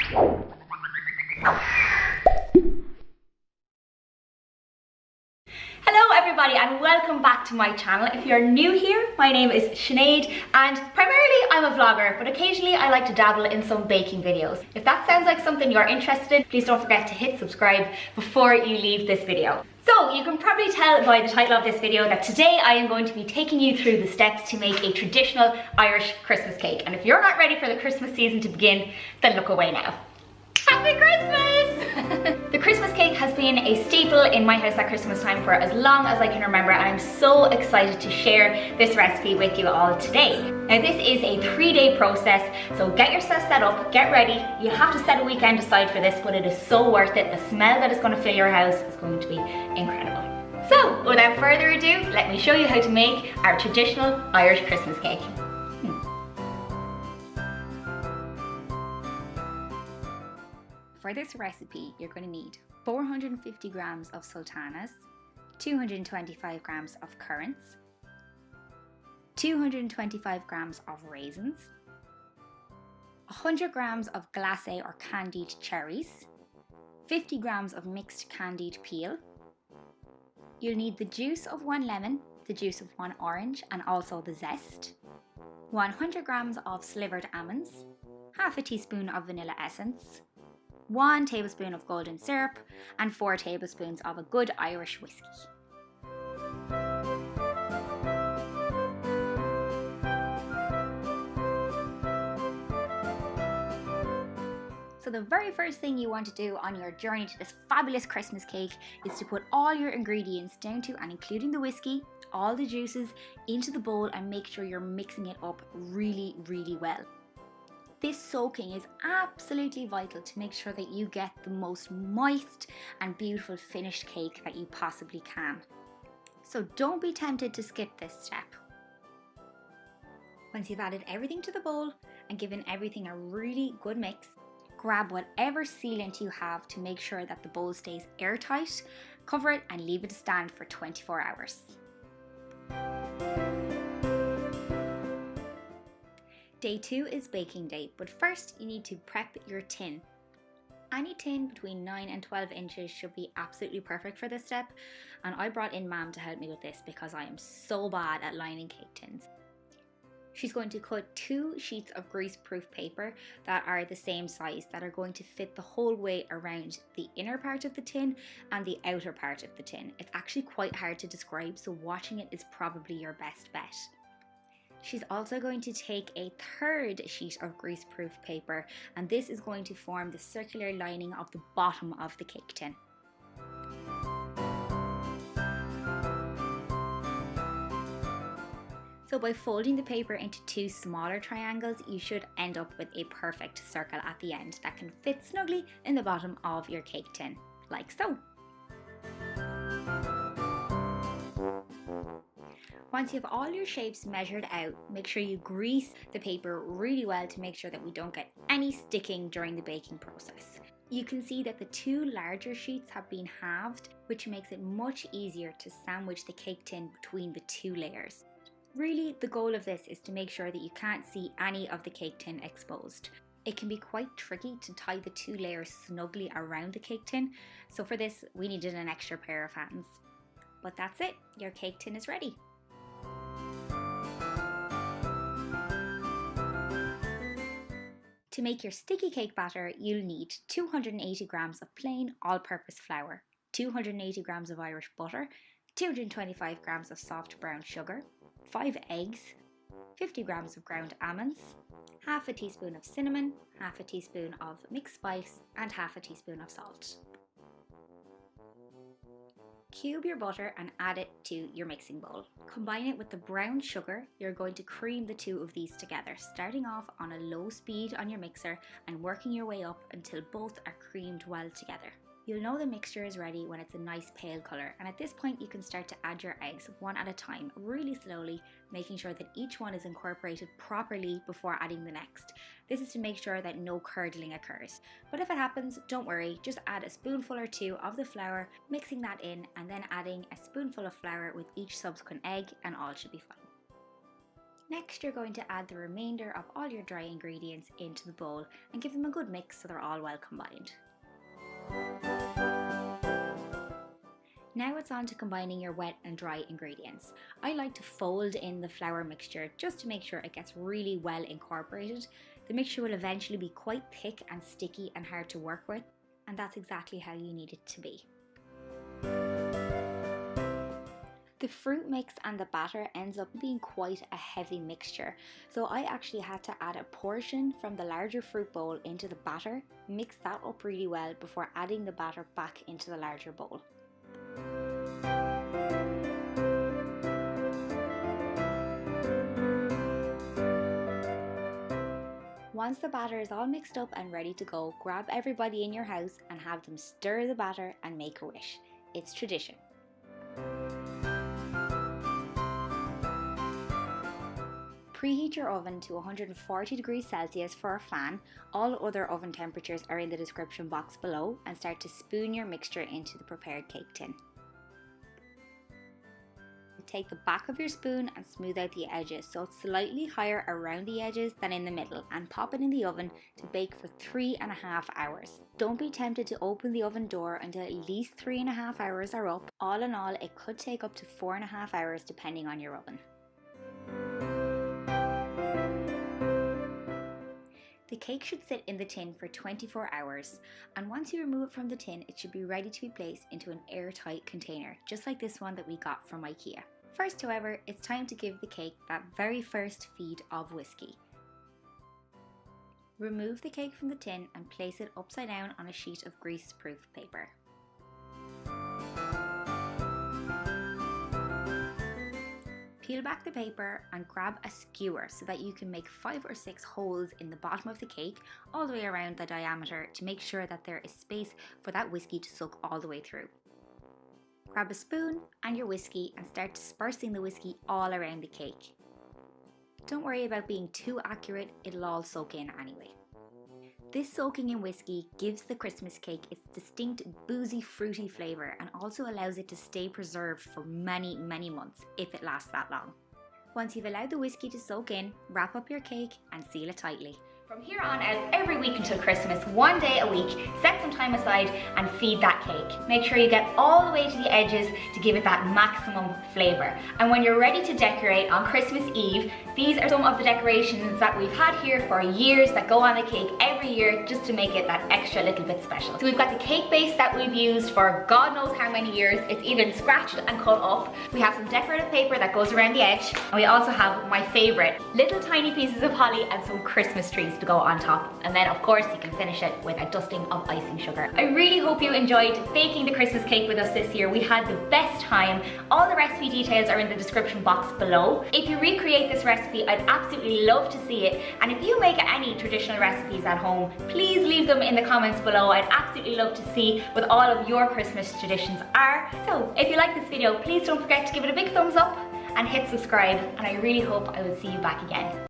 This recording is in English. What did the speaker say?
Hello everybody and welcome back to my channel. If you're new here, my name is Sinead and primarily I'm a vlogger, but occasionally I like to dabble in some baking videos. If that sounds like something you're interested in, please don't forget to hit subscribe before you leave this video. So you can probably tell by the title of this video that today I am going to be taking you through the steps to make a traditional Irish Christmas cake. And if you're not ready for the Christmas season to begin, then look away now. Happy Christmas! The Christmas cake has been a staple in my house at Christmas time for as long as I can remember, and I'm so excited to share this recipe with you all today. Now this is a 3-day process, so get yourself set up, get ready. You have to set a weekend aside for this, but it is so worth it. The smell that is going to fill your house is going to be incredible. So without further ado, let me show you how to make our traditional Irish Christmas cake. For this recipe, you're going to need 450 grams of sultanas, 225 grams of currants, 225 grams of raisins, 100 grams of glacé or candied cherries, 50 grams of mixed candied peel. You'll need the juice of 1 lemon, the juice of 1 orange, and also the zest, 100 grams of slivered almonds, half a teaspoon of vanilla essence, 1 tablespoon of golden syrup, and 4 tablespoons of a good Irish whiskey. So the very first thing you want to do on your journey to this fabulous Christmas cake is to put all your ingredients down to and including the whiskey, all the juices, into the bowl and make sure you're mixing it up really, really well. This soaking is absolutely vital to make sure that you get the most moist and beautiful finished cake that you possibly can. So don't be tempted to skip this step. Once you've added everything to the bowl and given everything a really good mix, grab whatever sealant you have to make sure that the bowl stays airtight, cover it and leave it to stand for 24 hours. Day 2 is baking day, but first you need to prep your tin. Any tin between 9 and 12 inches should be absolutely perfect for this step, and I brought in Mam to help me with this because I am so bad at lining cake tins. She's going to cut 2 sheets of grease-proof paper that are the same size, that are going to fit the whole way around the inner part of the tin and the outer part of the tin. It's actually quite hard to describe, so watching it is probably your best bet. She's also going to take a 3rd sheet of greaseproof paper, and this is going to form the circular lining of the bottom of the cake tin. So by folding the paper into 2 smaller triangles, you should end up with a perfect circle at the end that can fit snugly in the bottom of your cake tin, like so. Once you have all your shapes measured out, make sure you grease the paper really well to make sure that we don't get any sticking during the baking process. You can see that the 2 larger sheets have been halved, which makes it much easier to sandwich the cake tin between the 2 layers. Really, the goal of this is to make sure that you can't see any of the cake tin exposed. It can be quite tricky to tie the 2 layers snugly around the cake tin, so for this we needed an extra pair of hands. But that's it, your cake tin is ready. To make your sticky cake batter, you'll need 280 grams of plain all-purpose flour, 280 grams of Irish butter, 225 grams of soft brown sugar, 5 eggs, 50 grams of ground almonds, half a teaspoon of cinnamon, half a teaspoon of mixed spice, and half a teaspoon of salt. Cube your butter and add it to your mixing bowl. Combine it with the brown sugar. You're going to cream the 2 of these together, starting off on a low speed on your mixer and working your way up until both are creamed well together. You'll know the mixture is ready when it's a nice pale colour, and at this point you can start to add your eggs one at a time, really slowly, making sure that each one is incorporated properly before adding the next. This is to make sure that no curdling occurs. But if it happens, don't worry, just add a spoonful or 2 of the flour, mixing that in, and then adding a spoonful of flour with each subsequent egg, and all should be fine. Next, you're going to add the remainder of all your dry ingredients into the bowl and give them a good mix so they're all well combined. Now it's on to combining your wet and dry ingredients. I like to fold in the flour mixture just to make sure it gets really well incorporated. The mixture will eventually be quite thick and sticky and hard to work with, and that's exactly how you need it to be. The fruit mix and the batter ends up being quite a heavy mixture, so I actually had to add a portion from the larger fruit bowl into the batter, mix that up really well before adding the batter back into the larger bowl. Once the batter is all mixed up and ready to go, grab everybody in your house and have them stir the batter and make a wish. It's tradition. Preheat your oven to 140 degrees Celsius for a fan. All other oven temperatures are in the description box below, and start to spoon your mixture into the prepared cake tin. Take the back of your spoon and smooth out the edges so it's slightly higher around the edges than in the middle, and pop it in the oven to bake for 3.5 hours. Don't be tempted to open the oven door until at least 3.5 hours are up. All in all, it could take up to 4.5 hours depending on your oven. The cake should sit in the tin for 24 hours, and once you remove it from the tin, it should be ready to be placed into an airtight container, just like this one that we got from IKEA. First, however, it's time to give the cake that very first feed of whiskey. Remove the cake from the tin and place it upside down on a sheet of grease-proof paper. Peel back the paper and grab a skewer so that you can make 5 or 6 holes in the bottom of the cake all the way around the diameter to make sure that there is space for that whiskey to soak all the way through. Grab a spoon and your whiskey and start dispersing the whiskey all around the cake. Don't worry about being too accurate, it'll all soak in anyway. This soaking in whiskey gives the Christmas cake its distinct boozy, fruity flavour and also allows it to stay preserved for many, many months if it lasts that long. Once you've allowed the whiskey to soak in, wrap up your cake and seal it tightly. From here on out, every week until Christmas, 1 day a week, set some time aside and feed that cake. Make sure you get all the way to the edges to give it that maximum flavour. And when you're ready to decorate on Christmas Eve, these are some of the decorations that we've had here for years that go on the cake every year just to make it that extra little bit special. So we've got the cake base that we've used for God knows how many years. It's even scratched and cut up. We have some decorative paper that goes around the edge. And we also have my favourite, little tiny pieces of holly and some Christmas trees to go on top, and then of course you can finish it with a dusting of icing sugar. I really hope you enjoyed baking the Christmas cake with us this year. We had the best time. All the recipe details are in the description box below. If you recreate this recipe, I'd absolutely love to see it, and if you make any traditional recipes at home, please leave them in the comments below. I'd absolutely love to see what all of your Christmas traditions are. So if you like this video, please don't forget to give it a big thumbs up and hit subscribe, and I really hope I will see you back again